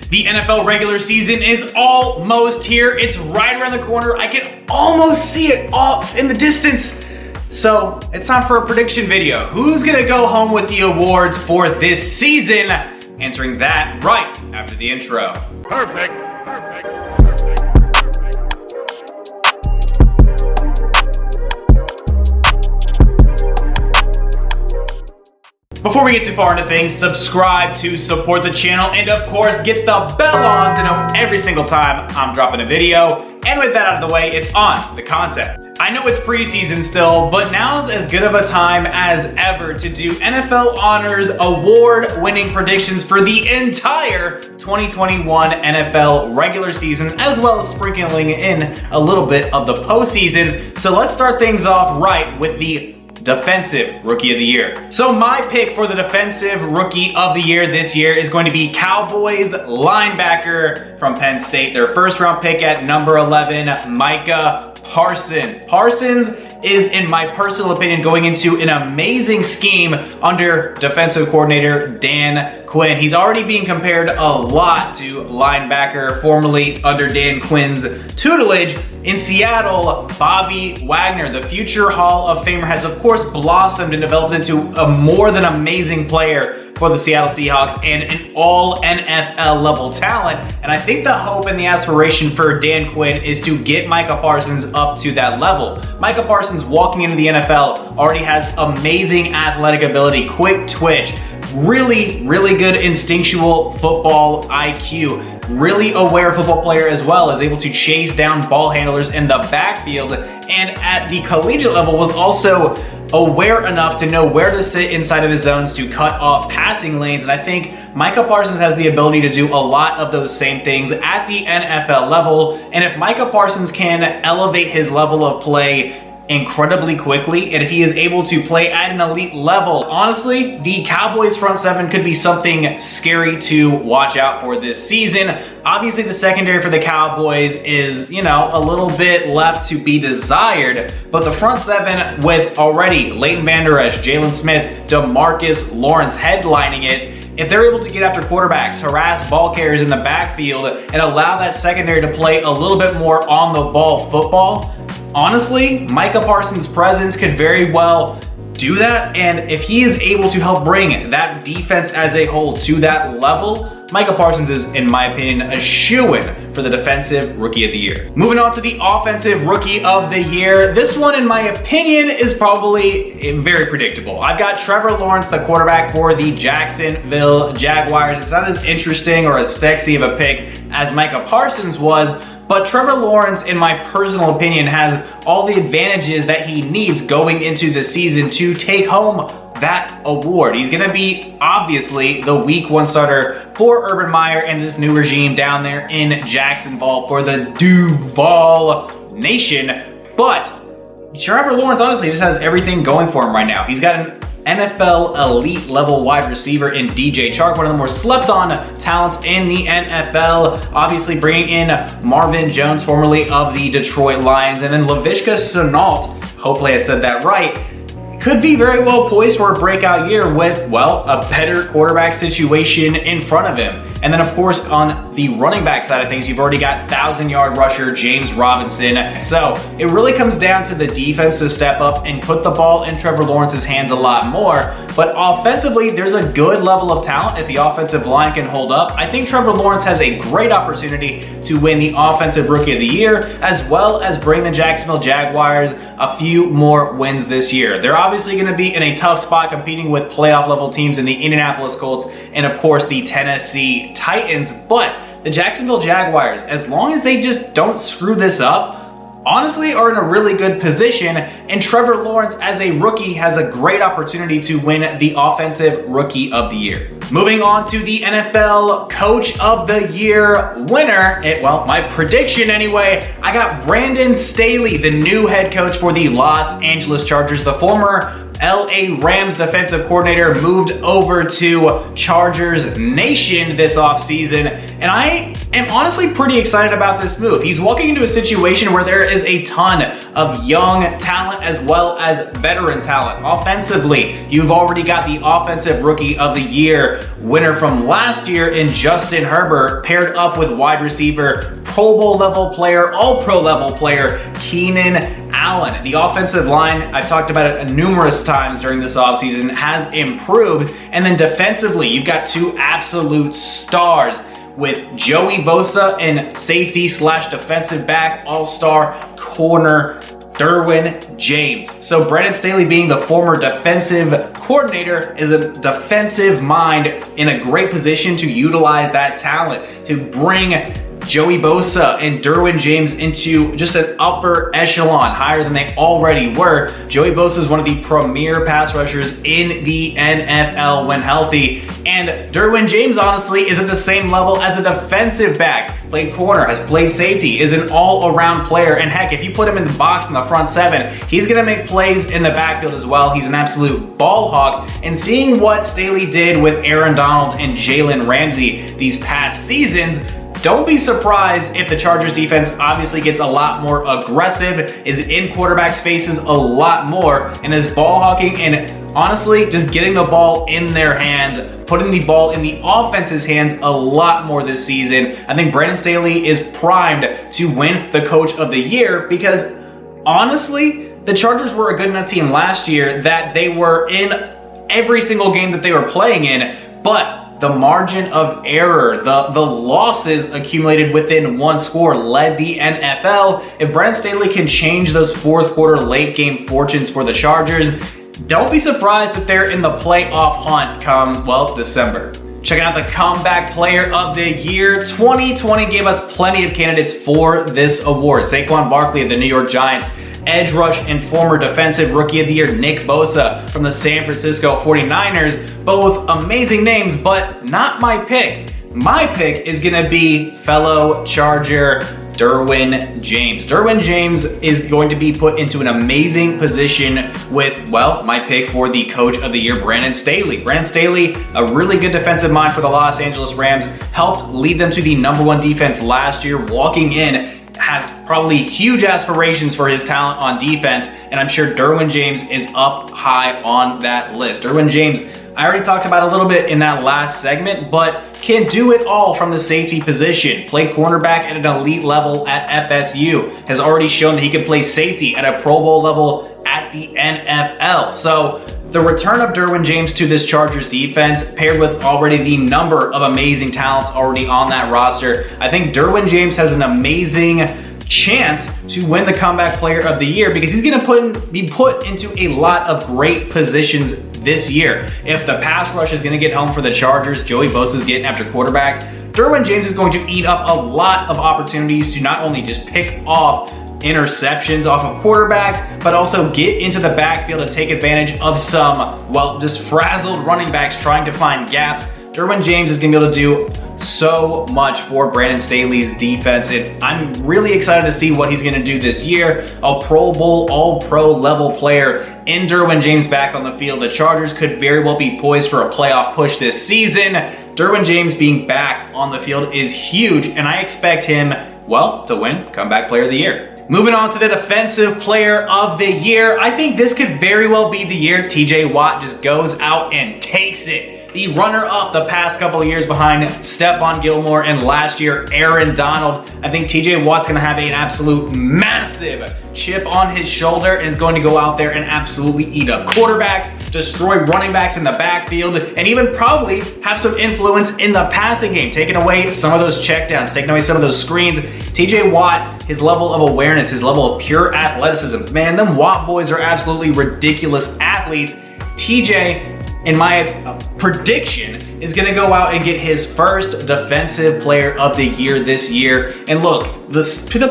The NFL regular season is almost here. It's right around the corner. I can almost see it off in the distance. So it's time for a prediction video. Who's gonna go home with the awards for this season? Answering that right after the intro. Perfect. Before we get too far into things, subscribe to support the channel and of course get the bell on to know every single time I'm dropping a video. And with that out of the way, it's on to the content. I know it's preseason still, but now's as good of a time as ever to do NFL Honors award-winning predictions for the entire 2021 NFL regular season, as well as sprinkling in a little bit of the postseason. So let's start things off right with the Defensive Rookie of the Year. So my pick for the Defensive Rookie of the Year this year is going to be Cowboys linebacker from Penn State, their first round pick at number 11, Micah Parsons. Parsons is, in my personal opinion, going into an amazing scheme under defensive coordinator Dan Quinn. He's already being compared a lot to linebacker formerly under Dan Quinn's tutelage in Seattle, Bobby Wagner. The future Hall of Famer has of course blossomed and developed into a more than amazing player for the Seattle Seahawks and an all NFL level talent. And I think the hope and the aspiration for Dan Quinn is to get Micah Parsons up to that level. Micah Parsons walking into the NFL already has amazing athletic ability, quick twitch, really good instinctual football IQ, really aware football player as well, is able to chase down ball handlers in the backfield, and at the collegiate level was also aware enough to know where to sit inside of his zones to cut off passing lanes. And I think Micah Parsons has the ability to do a lot of those same things at the NFL level. And if Micah Parsons can elevate his level of play incredibly quickly, and if he is able to play at an elite level, honestly, the Cowboys front seven could be something scary to watch out for this season. Obviously, the secondary for the Cowboys is, a little bit left to be desired, but the front seven with already Leighton Vander Esch, Jalen Smith, DeMarcus Lawrence headlining it, if they're able to get after quarterbacks, harass ball carriers in the backfield, and allow that secondary to play a little bit more on the ball football, honestly, Micah Parsons' presence could very well do that. And if he is able to help bring that defense as a whole to that level, Micah Parsons is, in my opinion, a shoo-in for the Defensive Rookie of the Year. Moving on to the Offensive Rookie of the Year. This one, in my opinion, is probably very predictable. I've got Trevor Lawrence, the quarterback for the Jacksonville Jaguars. It's not as interesting or as sexy of a pick as Micah Parsons was, but Trevor Lawrence, in my personal opinion, has all the advantages that he needs going into the season to take home that award. He's gonna be, obviously, the week one starter for Urban Meyer and this new regime down there in Jacksonville for the Duval Nation. But Trevor Lawrence, honestly, just has everything going for him right now. He's got an NFL elite level wide receiver in DJ Chark, one of the more slept on talents in the NFL. Obviously bringing in Marvin Jones, formerly of the Detroit Lions, and then Laviska Shenault, hopefully I said that right, could be very well poised for a breakout year with, well, a better quarterback situation in front of him. And then, of course, on the running back side of things, you've already got 1,000-yard rusher James Robinson. So it really comes down to the defense to step up and put the ball in Trevor Lawrence's hands a lot more. But offensively, there's a good level of talent if the offensive line can hold up. I think Trevor Lawrence has a great opportunity to win the Offensive Rookie of the Year, as well as bring the Jacksonville Jaguars a few more wins this year. They're obviously going to be in a tough spot competing with playoff level teams in the Indianapolis Colts and of course the Tennessee Titans, but the Jacksonville Jaguars, as long as they just don't screw this up, honestly are in a really good position, and Trevor Lawrence as a rookie has a great opportunity to win the Offensive Rookie of the Year. Moving on to the NFL Coach of the Year winner, my prediction anyway, I got Brandon Staley, the new head coach for the Los Angeles Chargers. The former LA Rams defensive coordinator moved over to Chargers Nation this offseason, and I am honestly pretty excited about this move. He's walking into a situation where there is a ton of young talent as well as veteran talent. Offensively, you've already got the Offensive Rookie of the Year Year winner from last year in Justin Herbert, paired up with wide receiver, Pro Bowl level player, All-Pro level player, Keenan Allen. The offensive line, I've talked about it numerous times during this offseason, has improved. And then defensively, you've got two absolute stars with Joey Bosa and safety slash defensive back all-star corner Derwin James. So Brandon Staley, being the former defensive coordinator, is a defensive mind in a great position to utilize that talent to bring Joey Bosa and Derwin James into just an upper echelon, higher than they already were. Joey Bosa is one of the premier pass rushers in the NFL when healthy. And Derwin James, honestly, is at the same level as a defensive back. Played corner, has played safety, is an all-around player. And heck, if you put him in the box in the front seven, he's going to make plays in the backfield as well. He's an absolute ball hawk. And seeing what Staley did with Aaron Donald and Jalen Ramsey these past seasons, don't be surprised if the Chargers defense obviously gets a lot more aggressive, is in quarterbacks' faces a lot more, and is ball hawking and honestly just getting the ball in their hands, putting the ball in the offense's hands a lot more this season. I think Brandon Staley is primed to win the Coach of the Year because honestly, the Chargers were a good enough team last year that they were in every single game that they were playing in, but the margin of error, the losses accumulated within one score led the NFL. If Brandon Staley can change those fourth quarter late game fortunes for the Chargers, don't be surprised if they're in the playoff hunt come, well, December. Checking out the Comeback Player of the Year. 2020 gave us plenty of candidates for this award. Saquon Barkley of the New York Giants, edge rush and former defensive rookie of the year Nick Bosa from the San Francisco 49ers. Both amazing names, but not my pick. My pick is going to be fellow Charger Derwin James. Derwin James is going to be put into an amazing position with, well, my pick for the Coach of the Year, Brandon Staley. Brandon Staley, a really good defensive mind for the Los Angeles Rams, helped lead them to the #1 defense last year, walking in, has probably huge aspirations for his talent on defense, and I'm sure Derwin James is up high on that list. Derwin James, I already talked about a little bit in that last segment, but can do it all from the safety position. Played cornerback at an elite level at FSU, has already shown that he can play safety at a Pro Bowl level at the NFL. So the return of Derwin James to this Chargers defense, paired with already the number of amazing talents already on that roster, I think Derwin James has an amazing chance to win the Comeback Player of the Year because he's going to be put into a lot of great positions this year. If the pass rush is going to get home for the Chargers, Joey Bosa is getting after quarterbacks, Derwin James is going to eat up a lot of opportunities to not only just pick off interceptions off of quarterbacks, but also get into the backfield and take advantage of some, well, just frazzled running backs trying to find gaps. Derwin James is going to be able to do so much for Brandon Staley's defense, and I'm really excited to see what he's going to do this year. A Pro Bowl, All-Pro level player in Derwin James back on the field. The Chargers could very well be poised for a playoff push this season. Derwin James being back on the field is huge, and I expect him, well, to win Comeback Player of the Year. Moving on to the Defensive Player of the Year, I think this could very well be the year TJ Watt just goes out and takes it. The runner-up the past couple of years behind Stephon Gilmore and last year Aaron Donald. I think TJ Watt's going to have an absolute massive chip on his shoulder and is going to go out there and absolutely eat up quarterbacks, destroy running backs in the backfield, and even probably have some influence in the passing game, taking away some of those checkdowns, taking away some of those screens. TJ Watt, his level of awareness, his level of pure athleticism, man, them Watt boys are absolutely ridiculous athletes. TJ, in my prediction, is going to go out and get his first Defensive Player of the Year this year. And look, the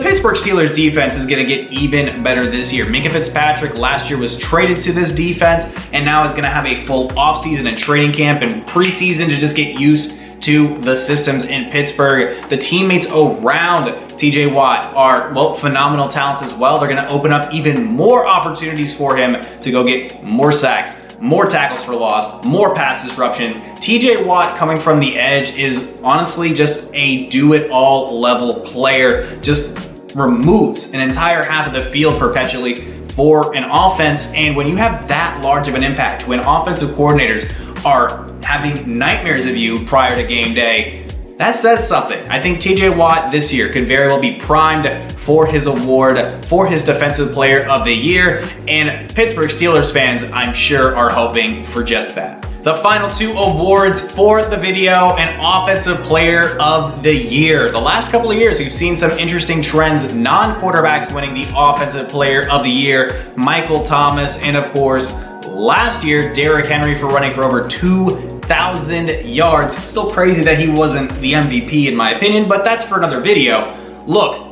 Pittsburgh Steelers defense is going to get even better this year. Minkah Fitzpatrick last year was traded to this defense and now is going to have a full offseason and training camp and preseason to just get used to the systems in Pittsburgh. The teammates around TJ Watt are, well, phenomenal talents as well. They're going to open up even more opportunities for him to go get more sacks, more tackles for loss, more pass disruption. TJ Watt coming from the edge is honestly just a do-it-all level player. Just removes an entire half of the field perpetually for an offense. And when you have that large of an impact, when offensive coordinators are having nightmares of you prior to game day, that says something. I think TJ Watt this year could very well be primed for his award for his Defensive Player of the Year, and Pittsburgh Steelers fans, I'm sure, are hoping for just that. The final two awards for the video, and Offensive Player of the Year. The last couple of years, we've seen some interesting trends. Non-quarterbacks winning the Offensive Player of the Year. Michael Thomas, and of course, last year, Derrick Henry for running for over 2,000 yards. Still crazy that he wasn't the MVP in my opinion, but that's for another video. Look,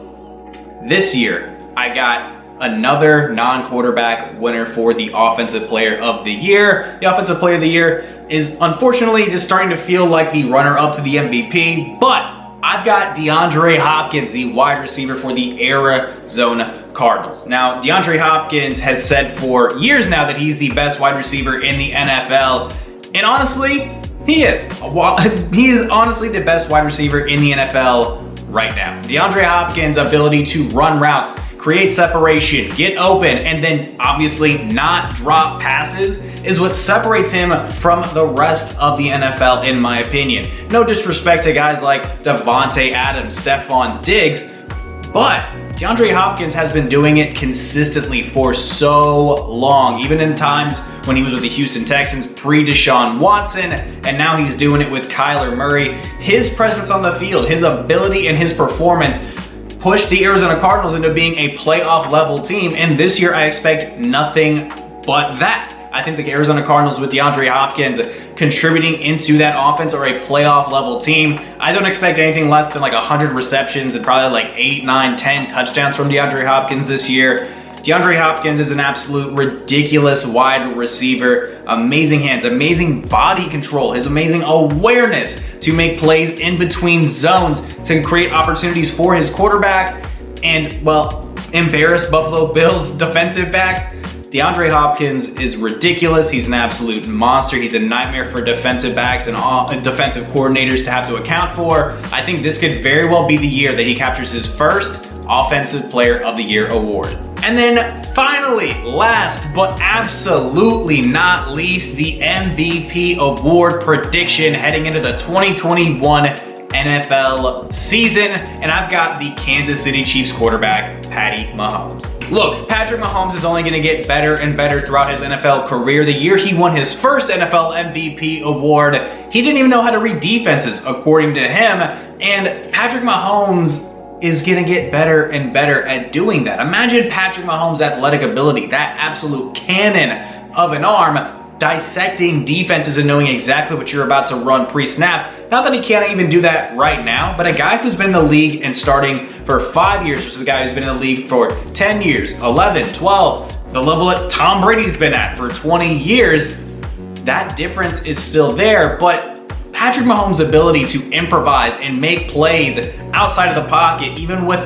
this year, I got another non-quarterback winner for the Offensive Player of the Year. The Offensive Player of the Year is unfortunately just starting to feel like the runner-up to the MVP, but I've got DeAndre Hopkins, the wide receiver for the Arizona Cardinals. Now, DeAndre Hopkins has said for years now that he's the best wide receiver in the NFL, and honestly, he is. He is honestly the best wide receiver in the NFL right now. DeAndre Hopkins' ability to run routes, create separation, get open, and then obviously not drop passes is what separates him from the rest of the NFL, in my opinion. No disrespect to guys like Devontae Adams, Stephon Diggs, but DeAndre Hopkins has been doing it consistently for so long, even in times when he was with the Houston Texans, pre-Deshaun Watson, and now he's doing it with Kyler Murray. His presence on the field, his ability and his performance pushed the Arizona Cardinals into being a playoff level team, and this year I expect nothing but that. I think the Arizona Cardinals with DeAndre Hopkins contributing into that offense are a playoff level team. I don't expect anything less than like 100 receptions and probably like 8, 9, 10 touchdowns from DeAndre Hopkins this year. DeAndre Hopkins is an absolute ridiculous wide receiver. Amazing hands, amazing body control, his amazing awareness to make plays in between zones to create opportunities for his quarterback and, well, embarrass Buffalo Bills defensive backs. DeAndre Hopkins is ridiculous. He's an absolute monster. He's a nightmare for defensive backs and all defensive coordinators to have to account for. I think this could very well be the year that he captures his first Offensive Player of the Year award. And then finally, last but absolutely not least, the MVP award prediction heading into the 2021 NFL season. And I've got the Kansas City Chiefs quarterback, Patty Mahomes. Look, Patrick Mahomes is only going to get better and better throughout his NFL career. The year he won his first NFL MVP award, he didn't even know how to read defenses, according to him. And Patrick Mahomes is going to get better and better at doing that. Imagine Patrick Mahomes' athletic ability, that absolute cannon of an arm, dissecting defenses and knowing exactly what you're about to run pre-snap. Not that he can't even do that right now, but a guy who's been in the league and starting for 5 years versus a guy who's been in the league for 10 years, 11, 12, the level that Tom Brady's been at for 20 years, that difference is still there, but Patrick Mahomes' ability to improvise and make plays outside of the pocket, even with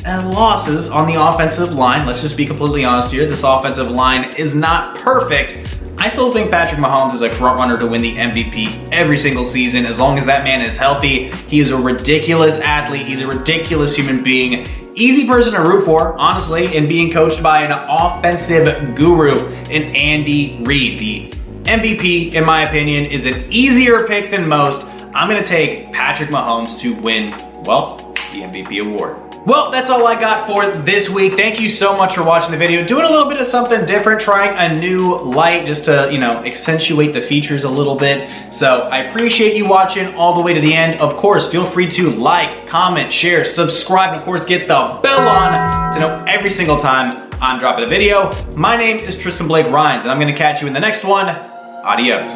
losses on the offensive line. Let's just be completely honest here. This offensive line is not perfect. I still think Patrick Mahomes is a front runner to win the MVP every single season. As long as that man is healthy, he is a ridiculous athlete. He's a ridiculous human being. Easy person to root for, honestly, and being coached by an offensive guru in Andy Reid. The MVP, in my opinion, is an easier pick than most. I'm going to take Patrick Mahomes to win, well, the MVP award. Well, that's all I got for this week. Thank you so much for watching the video. Doing a little bit of something different, trying a new light just to, accentuate the features a little bit. So I appreciate you watching all the way to the end. Of course, feel free to like, comment, share, subscribe, and of course, get the bell on to know every single time I'm dropping a video. My name is Tristan Blake Rines, and I'm going to catch you in the next one. Adios.